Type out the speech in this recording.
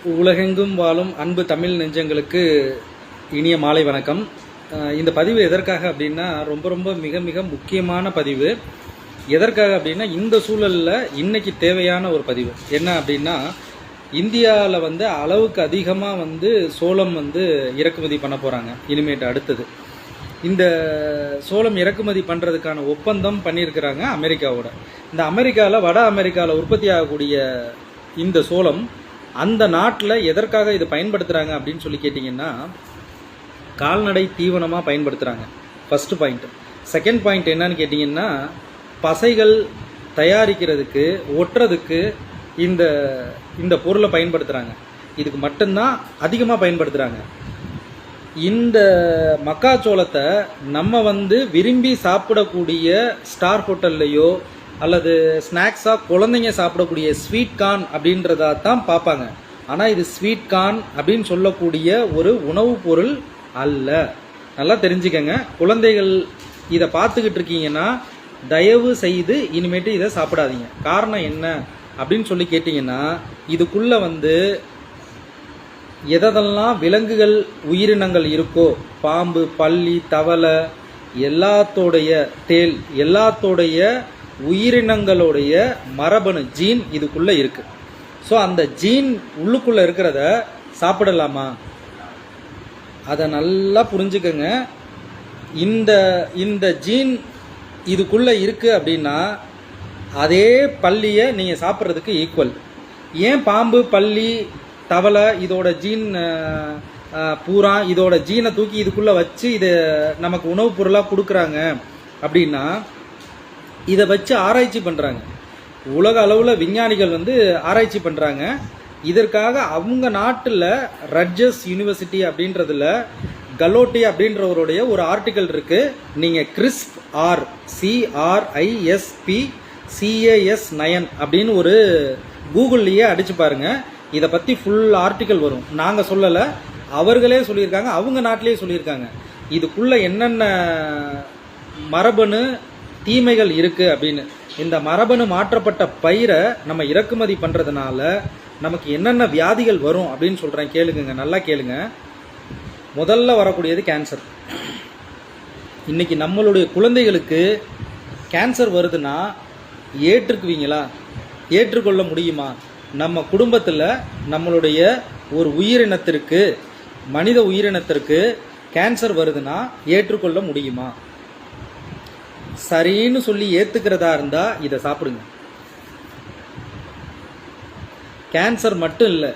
உலகெங்கும் வாழும் அன்பு தமிழ் நெஞ்சங்களுக்கு இனிய மாலை வணக்கம். இந்த பதிவு எதற்காக அப்படின்னா ரொம்ப ரொம்ப மிக மிக முக்கியமான பதிவு. எதற்காக அப்படின்னா இந்த சூழலில் இன்னைக்கு தேவையான ஒரு பதிவு என்ன அப்படின்னா, இந்தியாவில் அளவுக்கு அதிகமாக சோளம் இறக்குமதி பண்ண போகிறாங்க. இனிமேட்டு அடுத்தது இந்த சோளம் இறக்குமதி பண்ணுறதுக்கான ஒப்பந்தம் பண்ணியிருக்கிறாங்க அமெரிக்காவோட. இந்த அமெரிக்காவில் வட அமெரிக்காவில் உற்பத்தி ஆகக்கூடிய இந்த சோளம் அந்த நாட்டில் எதற்காக இது பயன்படுத்துகிறாங்க அப்படின்னு சொல்லி கேட்டிங்கன்னா, கால்நடை தீவனமாக பயன்படுத்துகிறாங்க. First point. செகண்ட் பாயிண்ட் என்னன்னு கேட்டிங்கன்னா, பசைகள் தயாரிக்கிறதுக்கு ஒட்டுறதுக்கு இந்த இந்த பொருளை பயன்படுத்துகிறாங்க. இதுக்கு மட்டும்தான் அதிகமாக பயன்படுத்துகிறாங்க. இந்த மக்காச்சோளத்தை நம்ம விரும்பி சாப்பிடக்கூடிய ஸ்டார் ஹோட்டல்லையோ அல்லது ஸ்நாக்ஸாக குழந்தைங்க சாப்பிடக்கூடிய ஸ்வீட் கார்ன் அப்படின்றதா தான் பார்ப்பாங்க. ஆனால் இது ஸ்வீட் கார்ன் அப்படின்னு சொல்லக்கூடிய ஒரு உணவுப் பொருள் அல்ல. நல்லா தெரிஞ்சுக்கங்க. குழந்தைகள் இதை பார்த்துக்கிட்டு இருக்கீங்கன்னா தயவு செய்து இனிமேட்டு இதை சாப்பிடாதீங்க. காரணம் என்ன அப்படின்னு சொல்லி கேட்டிங்கன்னா, இதுக்குள்ளே எதெல்லாம் விலங்குகள் உயிரினங்கள் இருக்கோ, பாம்பு, பல்லி, தவளை, எல்லாத்தோடைய டேல், எல்லாத்தோடைய உயிரினங்களுடைய மரபணு ஜீன் இதுக்குள்ளே இருக்குது. ஸோ அந்த ஜீன் உள்ளுக்குள்ளே இருக்கிறத சாப்பிடலாமா? அதை நல்லா புரிஞ்சுக்கங்க. இந்த இந்த ஜீன் இதுக்குள்ளே இருக்குது அப்படின்னா அதே பல்லியை நீங்கள் சாப்பிட்றதுக்கு ஈக்குவல். ஏன் பாம்பு, பல்லி, தவளை இதோட ஜீன் பூரா இதோட ஜீனை தூக்கி இதுக்குள்ளே வச்சு இதை நமக்கு உணவுப் பொருளாக கொடுக்குறாங்க அப்படின்னா, இதை வச்சு ஆராய்ச்சி பண்ணுறாங்க. உலக அளவில் விஞ்ஞானிகள் ஆராய்ச்சி பண்ணுறாங்க. இதற்காக அவங்க நாட்டில் ரட்ஜஸ் யூனிவர்சிட்டி அப்படின்றதுல கலோட்டி அப்படின்றவருடைய ஒரு ஆர்டிக்கல் இருக்குது. நீங்கள் கிறிஸ்ப் CRISP-CAS9 அப்படின்னு ஒரு கூகுள்லேயே அடித்து பாருங்கள். இதை பற்றி ஃபுல் ஆர்டிக்கல் வரும். நாங்கள் சொல்லலை, அவர்களே சொல்லியிருக்காங்க, அவங்க நாட்டிலே சொல்லியிருக்காங்க. இதுக்குள்ளே என்னென்ன மரபணு தீமைகள் இருக்குது அப்படின்னு. இந்த மரபணு மாற்றப்பட்ட பயிரை நம்ம இறக்குமதி பண்ணுறதுனால நமக்கு என்னென்ன வியாதிகள் வரும் அப்படின்னு சொல்கிறேன். கேளுங்க, நல்லா கேளுங்க. முதல்ல வரக்கூடியது கேன்சர். இன்றைக்கி நம்மளுடைய குழந்தைகளுக்கு கேன்சர் வருதுன்னா ஏற்றுக்குவீங்களா? ஏற்றுக்கொள்ள முடியுமா? நம்ம குடும்பத்தில் நம்மளுடைய ஒரு உயிரினத்திற்கு, மனித உயிரினத்திற்கு கேன்சர் வருதுன்னா ஏற்றுக்கொள்ள முடியுமா? சரின்னு சொல்லி ஏற்றுக்கிறதா இருந்தால் இதை சாப்பிடுங்க. கேன்சர் மட்டும் இல்லை,